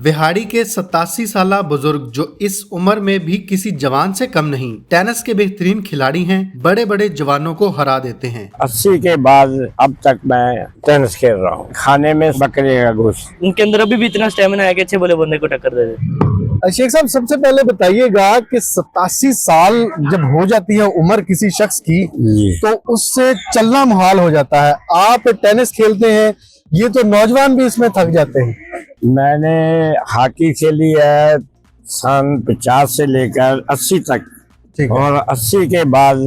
विहाड़ी के 87 साला बुजुर्ग जो इस उम्र में भी किसी जवान से कम नहीं, टेनिस के बेहतरीन खिलाड़ी हैं, बड़े बड़े जवानों को हरा देते हैं। 80 के बाद अब तक मैं टेनिस खेल रहा हूँ। खाने में बकरे का गोश्त। उनके अंदर अभी भी इतना स्टेमिना है कि अच्छे भले बंदे को टक्कर दे दे। शेख साहब, सबसे पहले बताइएगा कि 87 साल जब हो जाती है उम्र किसी शख्स की तो उससे चलना मुहाल हो जाता है। आप टेनिस खेलते हैं, ये तो नौजवान भी इसमें थक जाते हैं। मैंने हॉकी खेली है सन 50 से लेकर 80 तक, और 80 के बाद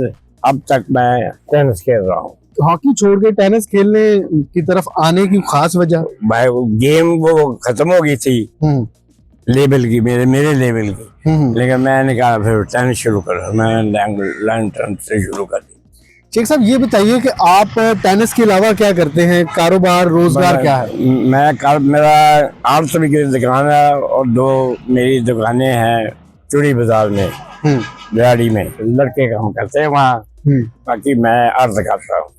अब तक मैं टेनिस खेल रहा हूँ। हॉकी छोड़ के टेनिस खेलने की तरफ आने की खास वजह? भाई वो गेम वो खत्म हो गई थी लेवल की, मेरे लेवल की, लेकिन मैंने कहा फिर टेनिस शुरू करा। मैंने लर्न टेनिस से शुरू कर दी। शेख साहब, ये बताइए कि आप टेनिस के अलावा क्या करते हैं? कारोबार, रोजगार क्या है? मेरा 8 रुपये की दुकान है और 2 मेरी दुकानें हैं चूड़ी बाजार में, बिहाड़ी में। लड़के काम करते हैं वहाँ, बाकी मैं अर्ज करता हूँ।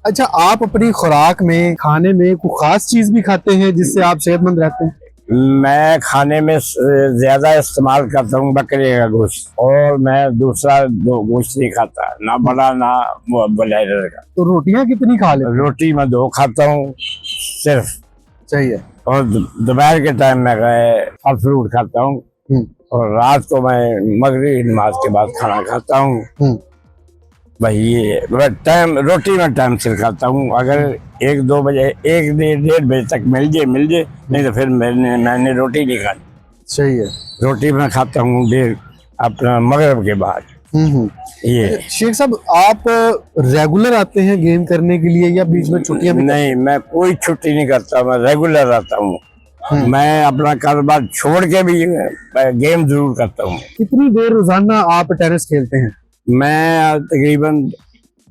अच्छा, आप अपनी खुराक में, खाने में कोई खास चीज भी खाते हैं जिससे आप सेहतमंद रहते हैं? मैं खाने में ज्यादा इस्तेमाल करता हूँ बकरे का गोश्त, और मैं दूसरा गोश्त नहीं खाता, ना बड़ा ना ब्रॉयलर का। तो रोटियां कितनी खा लेते? रोटी मैं 2 खाता हूँ सिर्फ। सही है। और दोपहर के टाइम में फल फ्रूट खाता हूँ, और रात को मैं मगरिब नमाज के बाद खाना खाता हूँ। भाई ये टाइम रोटी में टाइम से खाता हूँ। अगर 1-2 बजे, 1-1:30 बजे तक मिल जाए, नहीं तो फिर मैंने रोटी नहीं खानी। सही है। रोटी में खाता हूँ देर अपना मगरिब के बाद। ये शेख साहब, आप रेगुलर आते हैं गेम करने के लिए या बीच में छुट्टियां? नहीं, मैं कोई छुट्टी नहीं करता, मैं रेगुलर आता हूँ। मैं अपना कारोबार छोड़ के भी गेम जरूर करता हूँ। कितनी देर रोजाना आप टेनिस खेलते हैं? मैं तकरीबन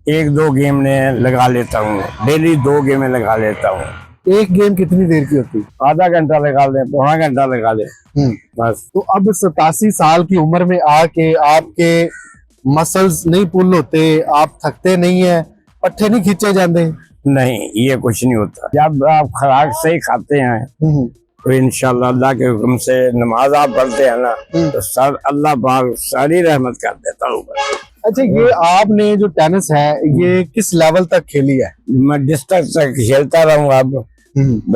1-2 गेम ने लगा लेता हूँ, डेली 2 गेमें लगा लेता हूँ। एक गेम कितनी देर की होती है? आधा घंटा लगा ले, पौना घंटा लगा ले बस। तो अब 87 साल की उम्र में आके आपके मसल्स नहीं पुल होते, आप थकते नहीं है, पट्टे नहीं खींचे जाते? नहीं, ये कुछ नहीं होता। जब आप खुराक सही खाते हैं तो इंशाल्लाह अल्लाह के हुक्म से नमाज आप पढ़ते हैं ना, तो सब अल्लाह पाक सारी रहमत कर देता हूँ। अच्छा, ये आपने जो टेनिस है ये किस लेवल तक खेली है? मैं डिस्ट्रिक्ट तक खेलता रहूँ अब,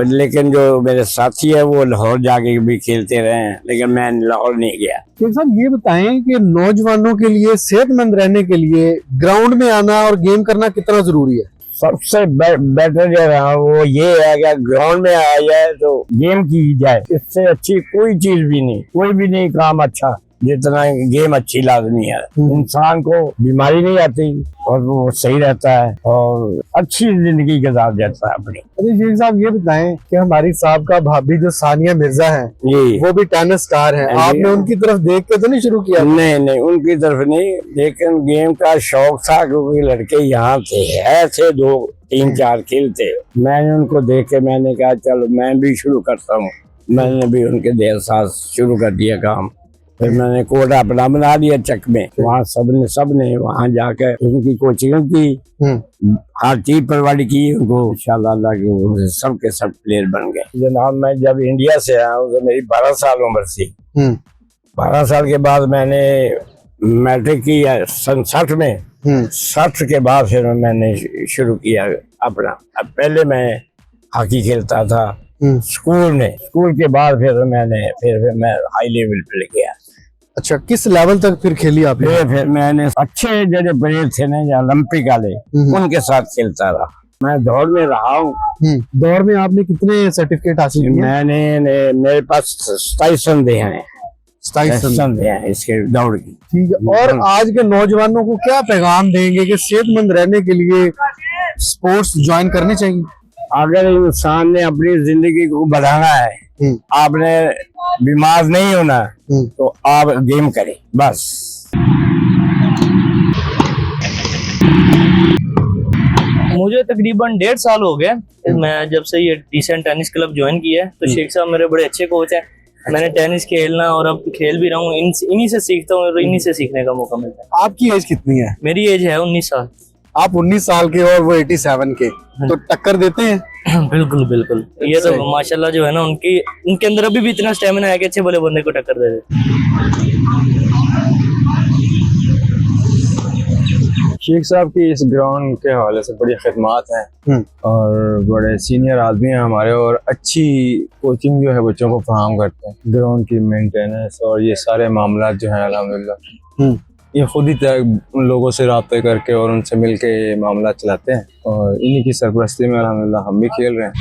लेकिन जो मेरे साथी है वो लाहौर जाके भी खेलते रहे हैं, लेकिन मैं लाहौर नहीं गया। शेख साहब, ये बताएं कि नौजवानों के लिए सेहतमंद रहने के लिए ग्राउंड में आना और गेम करना कितना जरूरी है? सबसे बेटर जो है वो ये है कि ग्राउंड में आया जाए तो गेम की जाए। इससे अच्छी कोई चीज भी नहीं, कोई भी नहीं काम अच्छा जितना गेम अच्छी लाजमी है। इंसान को बीमारी नहीं आती और वो सही रहता है और अच्छी जिंदगी गुजार जाता है अपनी। अरे शेख साहब, ये बताएं कि हमारी साहबका भाभी जो सानिया मिर्जा हैं, वो भी टेनिस स्टार हैं, आपने उनकी तरफ देख के तो नहीं शुरू किया? नहीं, उनकी तरफ नहीं, लेकिन गेम का शौक था क्योंकि लड़के यहाँ थे, ऐसे 2-3-4 खेलते। मैंने उनको देख के मैंने कहा चलो मैं भी शुरू करता हूँ। मैंने भी उनके देर साथ शुरू कर दिया काम। फिर मैंने कोटा अपना बना दिया चक में, वहाँ सबने वहाँ जाकर उनकी कोचिंग की, हर चीज परवाड़ी की उनको। इंशाल्लाह अल्लाह के सबके सब प्लेयर बन गए। जनाब, मैं जब इंडिया से आया हूँ तो मेरी 12 साल उम्र थी। 12 साल के बाद मैंने मैट्रिक की सन 60 में। 60 के बाद फिर मैंने शुरू किया अपना। अब पहले मैं हॉकी खेलता था स्कूल में, स्कूल के बाद फिर मैं हाई लेवल पे गया। अच्छा, किस लेवल तक फिर खेली आपने? फिर मैंने अच्छे जो प्लेयर थे ना ओलंपिक वाले, उनके साथ खेलता रहा। मैं दौड़ में रहा हूँ। दौड़ में आपने कितने सर्टिफिकेट हासिल किए? मेरे पास 27 संधे हैं। 27 संधे हैं इसके दौड़ की। ठीक है। और आज के नौजवानों को क्या पैगाम देंगे कि सेहतमंद रहने के लिए स्पोर्ट्स ज्वाइन करने चाहिए? अगर इंसान ने अपनी जिंदगी को बढ़ाना है, आपने बीमार नहीं होना, तो आप गेम करें बस। मुझे तकरीबन 1.5 साल हो गए मैं जब से ये डिसेंट टेनिस क्लब ज्वाइन किया है। तो शेख साहब मेरे बड़े अच्छे कोच हैं। मैंने टेनिस खेलना और अब खेल भी रहा हूँ, इन्हीं से सीखता हूँ और इन्हीं से सीखने का मौका मिलता है। आपकी एज कितनी है? मेरी एज है 19 साल। आप 19 साल के और वो 87 के, तो टक्कर देते हैं? बिल्कुल बिल्कुल, ये तो माशाल्लाह जो है ना उनके अंदर अभी भी इतना स्टेमिना है कि अच्छे भले बंदे को टक्कर दे दे। शेख साहब की इस ग्राउंड के हवाले से बड़ी खिदमात हैं और बड़े सीनियर आदमी हैं हमारे, और अच्छी कोचिंग जो है बच्चों को फराहम करते हैं। ग्राउंड की मेंटेनेंस और ये सारे मामला जो हैं अल्हम्दुलिल्लाह ये खुद ही उन लोगों से राब्ते करके और उनसे मिल के ये मामला चलाते हैं, और इन्हीं की सरपरस्ती में अल्हम्दुलिल्लाह हम भी खेल रहे हैं।